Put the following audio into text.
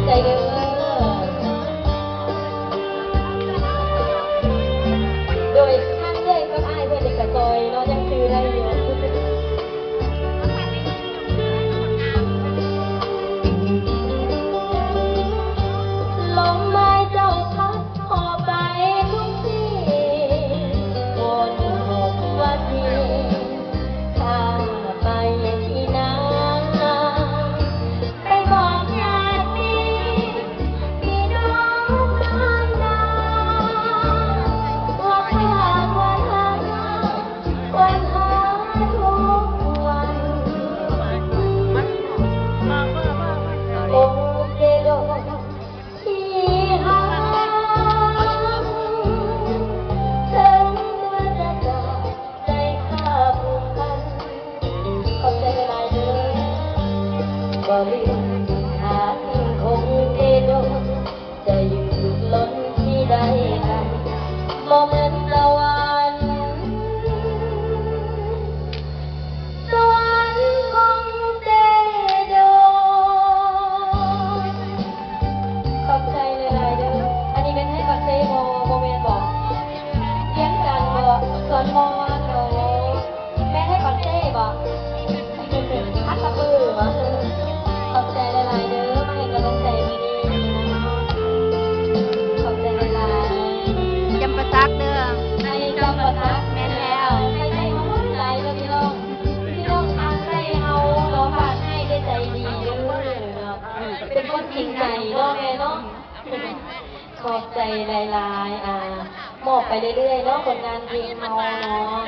ใจเด้อโดยท่านเลยก็อายเพื่อนเด็กกระจอยเนาะยังซื้อได้อยู่ลมไม้เจ้าพัดหอบไปทุกที่วนหกวันนี้ถ้าไปที่นาไปบอกญาติพี่น้องข้างนาว่าขาดวันหาวันหาทุกวันโอ้เกโดที่หาถึงตัวจะจากใจข้าผูกพันขอบใจหลายเด้อบ่ลืมหาสิ่งคงเกโดจะอยู่ล้นที่ใดกันบ่เหมือนสวรรค์สวรรค์ของเจโดขอบใจหลายๆเด้ออันนี้เป็นให้ปักเซโมเมนบอกเลี้ยงกันบอกสอนมอนโนแม่ให้ปักเซบอกอัดตะปือวะขอบใจหลายๆเด้อมาให้กำลังใจมื้อนี้ขอบใจหลายๆ จำปาซักเด้อ ในจำปาสัก แม่นแล้ว ใส่เฮาหลายแล้วพี่น้องทางใส่เฮาเราฝากให้ได้ใจดีเด้อเป็นคนจริงใจเนาะแม่เนาะขอบใจหลายๆมอบไปเรื่อยๆเนาะผลงานเพลงเฮาเนาะ